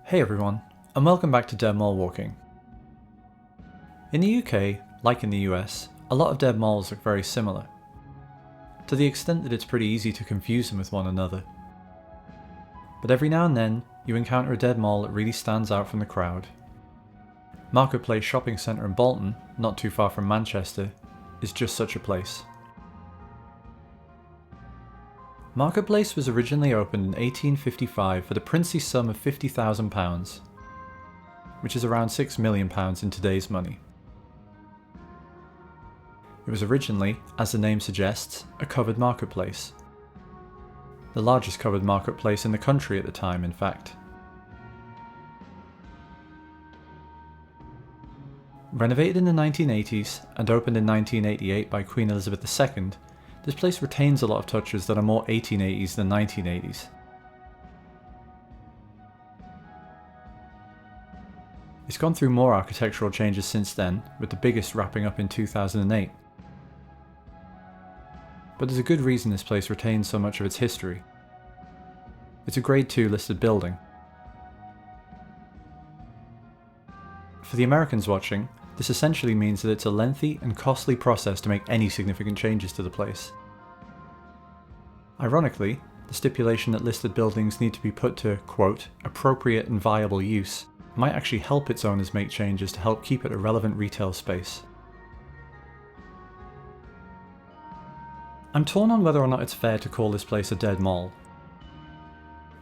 Hey everyone, and welcome back to Dead Mall Walking. In the UK, like in the US, a lot of dead malls look very similar, to the extent that it's pretty easy to confuse them with one another. But every now and then, you encounter a dead mall that really stands out from the crowd. Market Place shopping centre in Bolton, not too far from Manchester, is just such a place. Market Place was originally opened in 1855 for the princely sum of £50,000, which is around £6 million in today's money. It was originally, as the name suggests, a covered marketplace. The largest covered marketplace in the country at the time, in fact. Renovated in the 1980s and opened in 1988 by Queen Elizabeth II, this place retains a lot of touches that are more 1880s than 1980s. It's gone through more architectural changes since then, with the biggest wrapping up in 2008. But there's a good reason this place retains so much of its history. It's a Grade 2 listed building. For the Americans watching, this essentially means that it's a lengthy and costly process to make any significant changes to the place. Ironically, the stipulation that listed buildings need to be put to, quote, appropriate and viable use might actually help its owners make changes to help keep it a relevant retail space. I'm torn on whether or not it's fair to call this place a dead mall.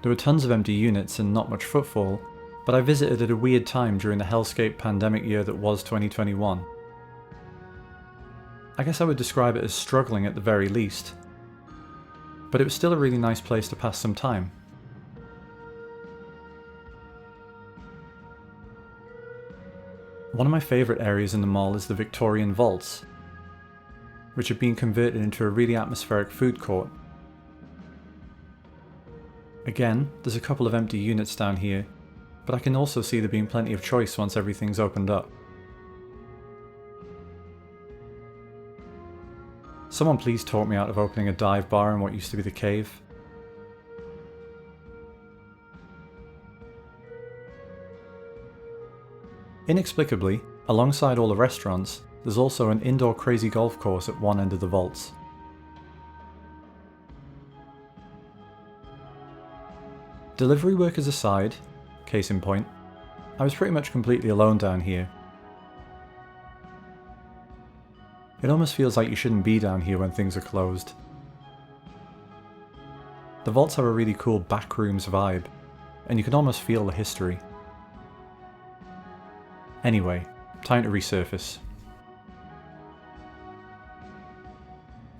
There were tons of empty units and not much footfall, but I visited at a weird time during the hellscape pandemic year that was 2021. I guess I would describe it as struggling at the very least, but it was still a really nice place to pass some time. One of my favourite areas in the mall is the Victorian vaults, which have been converted into a really atmospheric food court. Again, there's a couple of empty units down here, but I can also see there being plenty of choice once everything's opened up. Someone please talk me out of opening a dive bar in what used to be the cave. Inexplicably, alongside all the restaurants, there's also an indoor crazy golf course at one end of the vaults. Delivery workers aside, case in point, I was pretty much completely alone down here. It almost feels like you shouldn't be down here when things are closed. The vaults have a really cool Backrooms vibe, and you can almost feel the history. Anyway, time to resurface.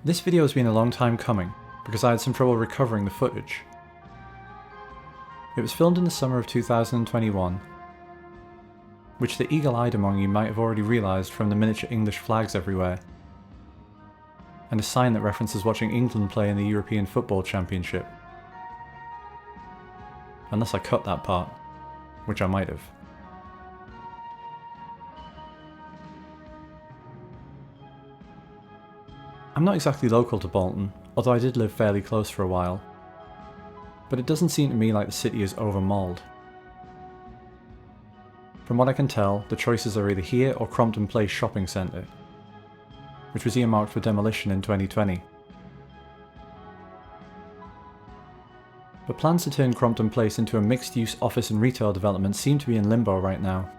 This video has been a long time coming, because I had some trouble recovering the footage. It was filmed in the summer of 2021, which the eagle-eyed among you might have already realised from the miniature English flags everywhere, and a sign that references watching England play in the European Football Championship. Unless I cut that part, which I might have. I'm not exactly local to Bolton, although I did live fairly close for a while. But it doesn't seem to me like the city is over-mauled. From what I can tell, the choices are either here or Crompton Place shopping centre, which was earmarked for demolition in 2020. But plans to turn Crompton Place into a mixed-use office and retail development seem to be in limbo right now.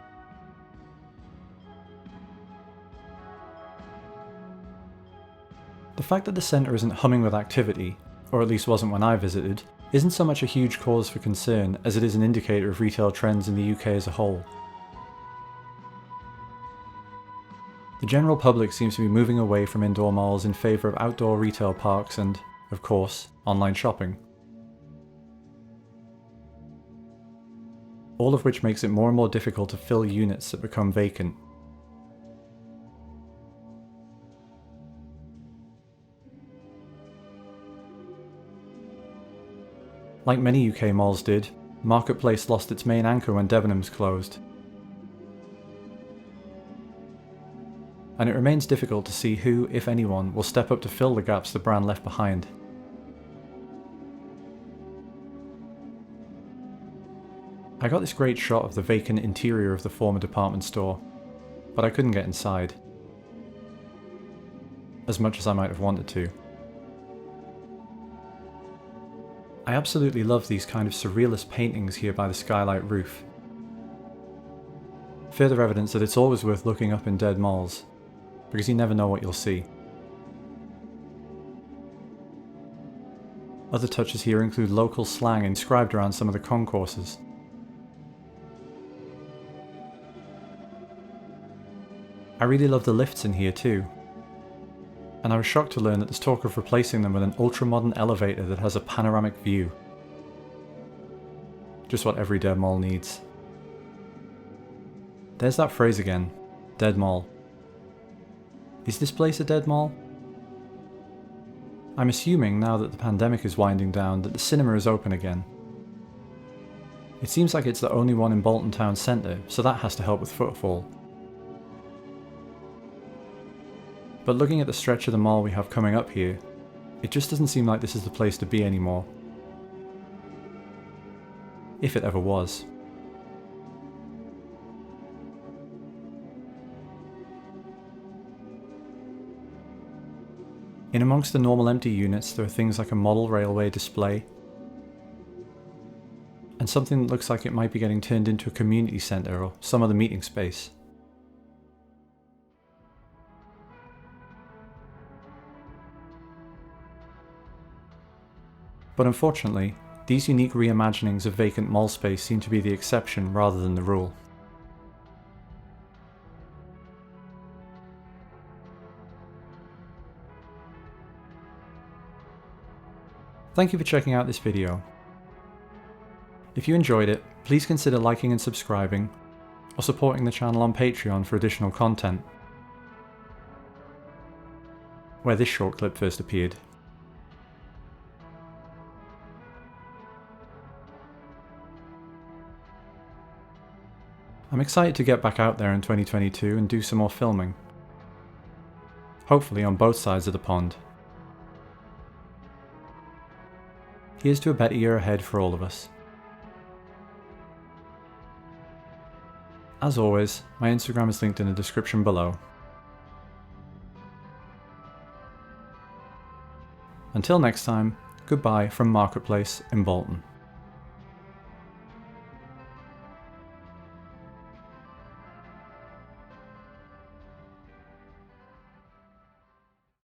The fact that the centre isn't humming with activity, or at least wasn't when I visited, isn't so much a huge cause for concern as it is an indicator of retail trends in the UK as a whole. The general public seems to be moving away from indoor malls in favour of outdoor retail parks and, of course, online shopping. All of which makes it more and more difficult to fill units that become vacant. Like many UK malls did, Market Place lost its main anchor when Debenhams closed. And it remains difficult to see who, if anyone, will step up to fill the gaps the brand left behind. I I got this great shot of the vacant interior of the former department store, but I couldn't get inside, as much as I might have wanted to. I absolutely love these kind of surrealist paintings here by the skylight roof. Further evidence that it's always worth looking up in dead malls, because you never know what you'll see. Other touches here include local slang inscribed around some of the concourses. I really love the lifts in here too, and I was shocked to learn that there's talk of replacing them with an ultra-modern elevator that has a panoramic view. Just what every dead mall needs. There's that phrase again, dead mall. Is this place a dead mall? I'm assuming now that the pandemic is winding down that the cinema is open again. It seems like it's the only one in Bolton town centre, so that has to help with footfall. But looking at the stretch of the mall we have coming up here, it just doesn't seem like this is the place to be anymore. If it ever was. In amongst the normal empty units there are things like a model railway display, and something that looks like it might be getting turned into a community centre or some other meeting space. But unfortunately, these unique reimaginings of vacant mall space seem to be the exception rather than the rule. Thank you for checking out this video. If you enjoyed it, please consider liking and subscribing, or supporting the channel on Patreon for additional content, where this short clip first appeared. I'm excited to get back out there in 2022 and do some more filming. Hopefully on both sides of the pond. Here's to a better year ahead for all of us. As always, my Instagram is linked in the description below. Until next time, goodbye from Marketplace in Bolton.